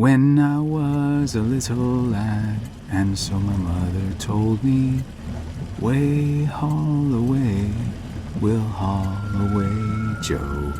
When I was a little lad, and so my mother told me, way haul away, we'll haul away, Joe.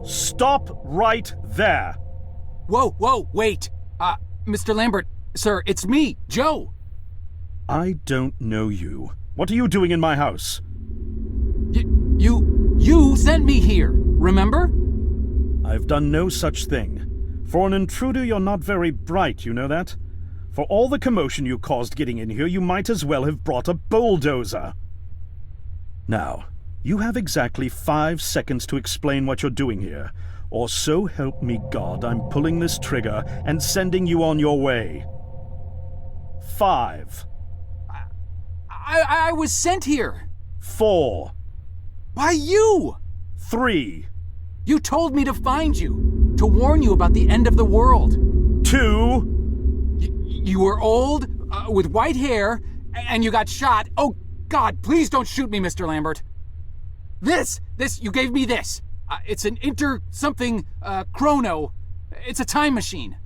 Stop right there! Whoa, wait! Mr. Lambert, sir, it's me, Joe! I don't know you. What are you doing in my house? You sent me here, remember? I've done no such thing. For an intruder, you're not very bright, you know that? For all the commotion you caused getting in here, you might as well have brought a bulldozer. Now, you have exactly 5 seconds to explain what you're doing here, or so help me God, I'm pulling this trigger and sending you on your way. 5. I was sent here. 4. By you! 3. You told me to find you, to warn you about the end of the world. 2. You were old, with white hair, and you got shot. Oh, God, please don't shoot me, Mr. Lambert. This, you gave me this. It's an chrono. It's a time machine.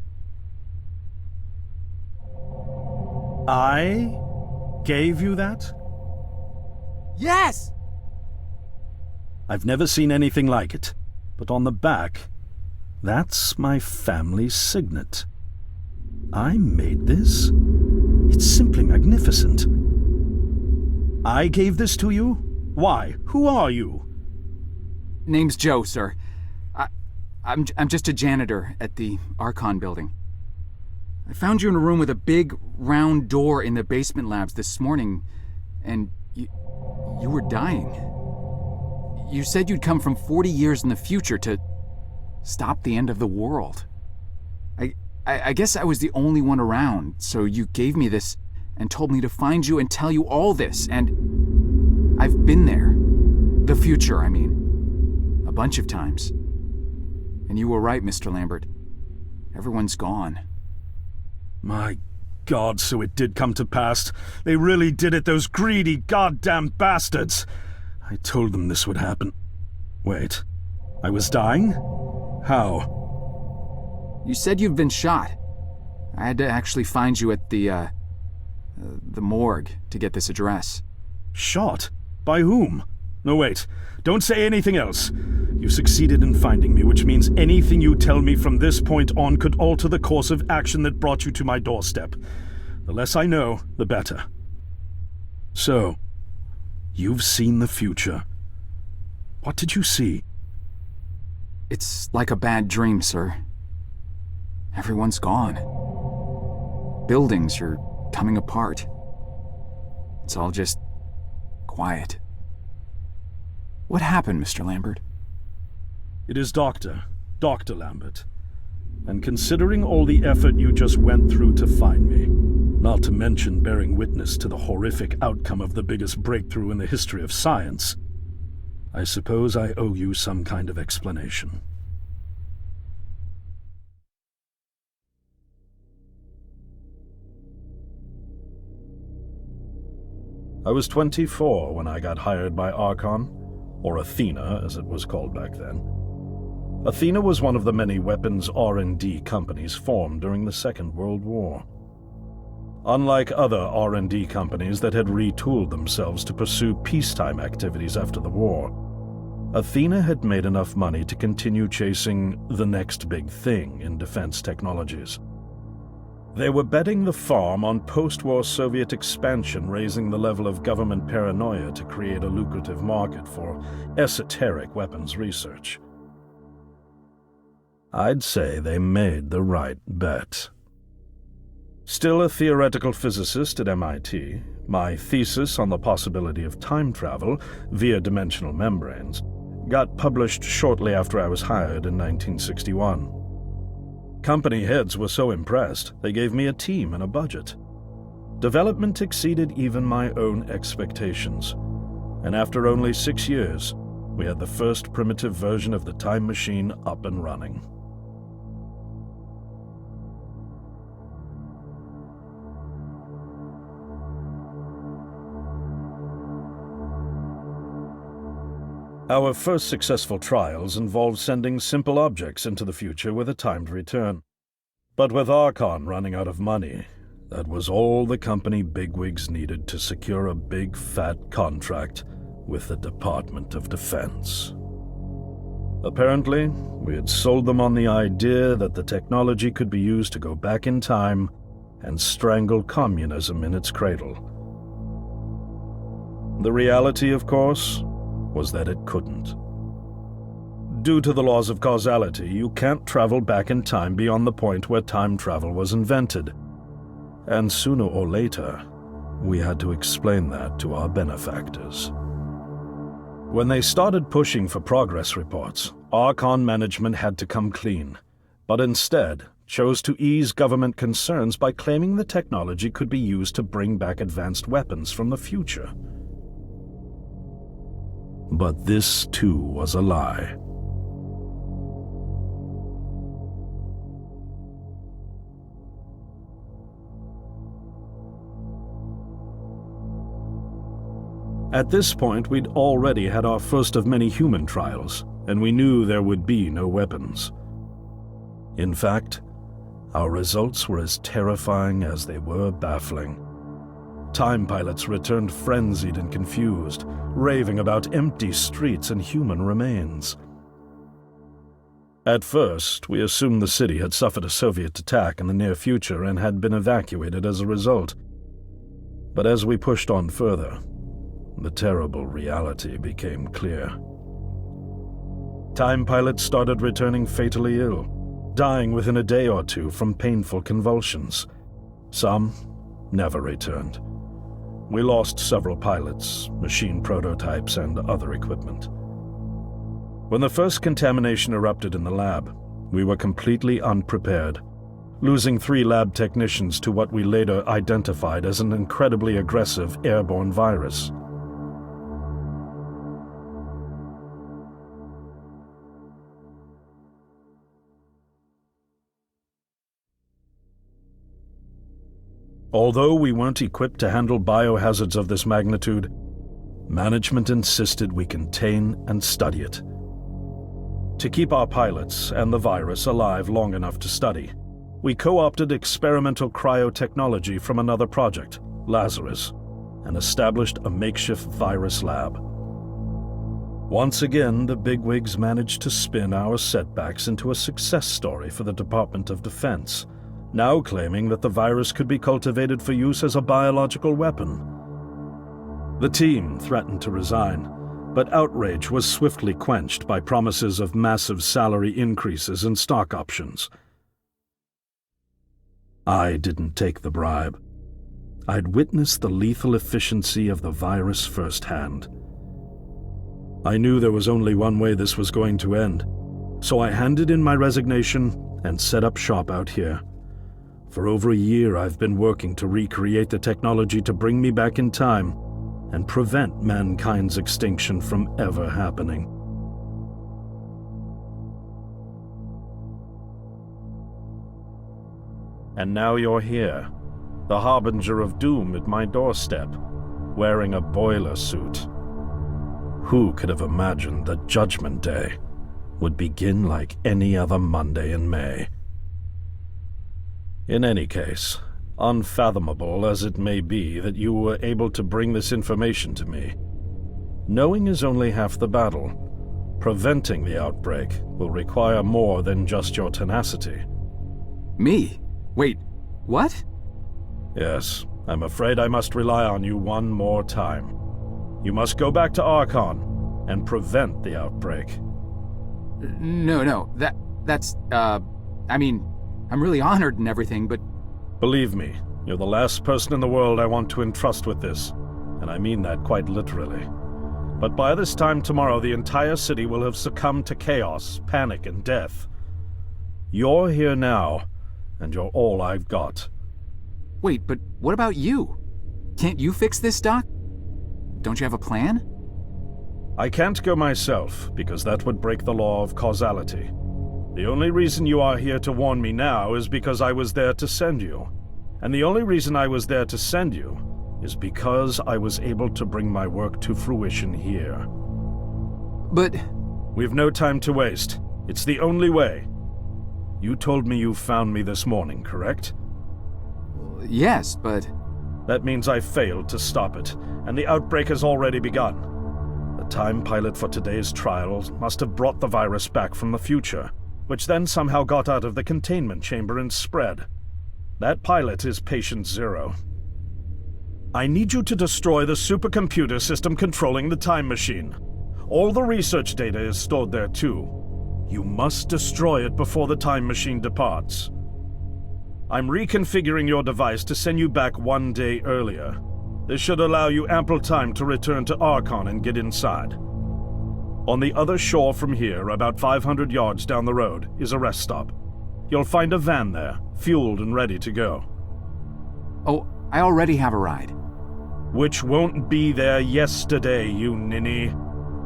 I gave you that? Yes! I've never seen anything like it, but on the back, that's my family's signet. I made this? It's simply magnificent. I gave this to you? Why? Who are you? Name's Joe, sir. I'm just a janitor at the Archon building. I found you in a room with a big, round door in the basement labs this morning, and you were dying. You said you'd come from 40 years in the future to stop the end of the world. I guess I was the only one around, so you gave me this and told me to find you and tell you all this, and I've been there. The future, I mean. A bunch of times. And you were right, Mr. Lambert. Everyone's gone. My God, so it did come to pass. They really did it, those greedy goddamn bastards. I told them this would happen. Wait, I was dying? How? You said you've been shot. I had to actually find you at the morgue to get this address. Shot? By whom? No, wait. Don't say anything else. You succeeded in finding me, which means anything you tell me from this point on could alter the course of action that brought you to my doorstep. The less I know, the better. So, you've seen the future. What did you see? It's like a bad dream, sir. Everyone's gone. Buildings are coming apart. It's all just quiet. What happened, Mr. Lambert? It is Dr. Lambert. And considering all the effort you just went through to find me, not to mention bearing witness to the horrific outcome of the biggest breakthrough in the history of science, I suppose I owe you some kind of explanation. I was 24 when I got hired by Archon, or Athena as it was called back then. Athena was one of the many weapons R&D companies formed during the Second World War. Unlike other R&D companies that had retooled themselves to pursue peacetime activities after the war, Athena had made enough money to continue chasing the next big thing in defense technologies. They were betting the farm on post-war Soviet expansion, raising the level of government paranoia to create a lucrative market for esoteric weapons research. I'd say they made the right bet. Still a theoretical physicist at MIT, my thesis on the possibility of time travel via dimensional membranes got published shortly after I was hired in 1961. Company heads were so impressed, they gave me a team and a budget. Development exceeded even my own expectations, and after only 6 years, we had the first primitive version of the time machine up and running. Our first successful trials involved sending simple objects into the future with a timed return. But with Archon running out of money, that was all the company bigwigs needed to secure a big fat contract with the Department of Defense. Apparently, we had sold them on the idea that the technology could be used to go back in time and strangle communism in its cradle. The reality, of course, was that it couldn't. Due to the laws of causality, you can't travel back in time beyond the point where time travel was invented. And sooner or later, we had to explain that to our benefactors. When they started pushing for progress reports, Archon management had to come clean, but instead chose to ease government concerns by claiming the technology could be used to bring back advanced weapons from the future. But this, too, was a lie. At this point, we'd already had our first of many human trials, and we knew there would be no weapons. In fact, our results were as terrifying as they were baffling. Time pilots returned frenzied and confused, raving about empty streets and human remains. At first, we assumed the city had suffered a Soviet attack in the near future and had been evacuated as a result. But as we pushed on further, the terrible reality became clear. Time pilots started returning fatally ill, dying within a day or two from painful convulsions. Some never returned. We lost several pilots, machine prototypes, and other equipment. When the first contamination erupted in the lab, we were completely unprepared, losing 3 lab technicians to what we later identified as an incredibly aggressive airborne virus. Although we weren't equipped to handle biohazards of this magnitude, management insisted we contain and study it. To keep our pilots and the virus alive long enough to study, we co-opted experimental cryotechnology from another project, Lazarus, and established a makeshift virus lab. Once again, the bigwigs managed to spin our setbacks into a success story for the Department of Defense, now claiming that the virus could be cultivated for use as a biological weapon. The team threatened to resign, but outrage was swiftly quenched by promises of massive salary increases and stock options. I didn't take the bribe. I'd witnessed the lethal efficiency of the virus firsthand. I knew there was only one way this was going to end, so I handed in my resignation and set up shop out here. For over a year, I've been working to recreate the technology to bring me back in time and prevent mankind's extinction from ever happening. And now you're here, the harbinger of doom at my doorstep, wearing a boiler suit. Who could have imagined that Judgment Day would begin like any other Monday in May? In any case, unfathomable as it may be that you were able to bring this information to me, knowing is only half the battle. Preventing the outbreak will require more than just your tenacity. Me? Wait, what? Yes, I'm afraid I must rely on you one more time. You must go back to Archon and prevent the outbreak. No, that's, I mean, I'm really honored and everything, but... Believe me, you're the last person in the world I want to entrust with this, and I mean that quite literally. But by this time tomorrow, the entire city will have succumbed to chaos, panic, and death. You're here now, and you're all I've got. Wait, but what about you? Can't you fix this, Doc? Don't you have a plan? I can't go myself, because that would break the law of causality. The only reason you are here to warn me now is because I was there to send you. And the only reason I was there to send you is because I was able to bring my work to fruition here. But... We've no time to waste. It's the only way. You told me you found me this morning, correct? Yes, but... That means I failed to stop it, and the outbreak has already begun. time pilot for today's trials must have brought the virus back from the future, which then somehow got out of the containment chamber and spread. That pilot is Patient Zero. I need you to destroy the supercomputer system controlling the time machine. All the research data is stored there too. You must destroy it before the time machine departs. I'm reconfiguring your device to send you back 1 day earlier. This should allow you ample time to return to Archon and get inside. On the other shore from here, about 500 yards down the road, is a rest stop. You'll find a van there, fueled and ready to go. Oh, I already have a ride. Which won't be there yesterday, you ninny.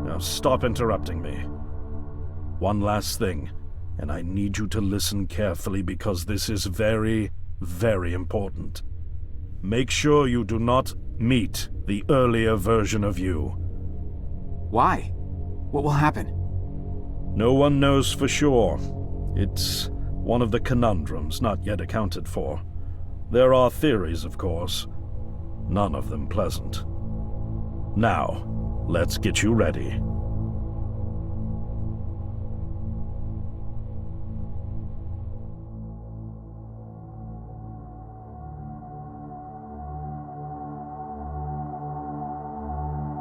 Now stop interrupting me. One last thing, and I need you to listen carefully because this is very, very important. Make sure you do not meet the earlier version of you. Why? What will happen? No one knows for sure. It's one of the conundrums not yet accounted for. There are theories, of course. None of them pleasant. Now, let's get you ready.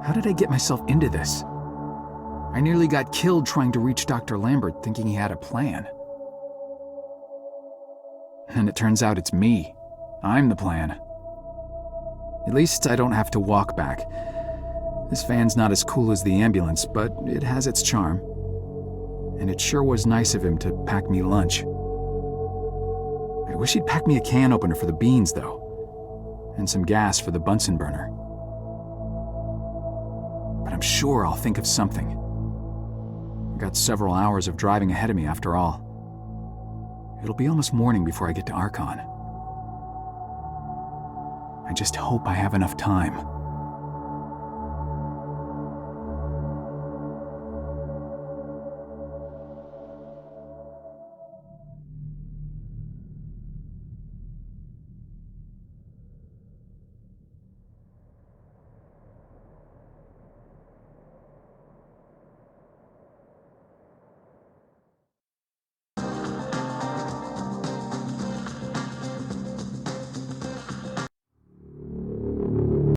How did I get myself into this? I nearly got killed trying to reach Dr. Lambert thinking he had a plan. And it turns out it's me. I'm the plan. At least I don't have to walk back. This van's not as cool as the ambulance, but it has its charm. And it sure was nice of him to pack me lunch. I wish he'd pack me a can opener for the beans, though. And some gas for the Bunsen burner. But I'm sure I'll think of something. I've got several hours of driving ahead of me after all. It'll be almost morning before I get to Archon. I just hope I have enough time.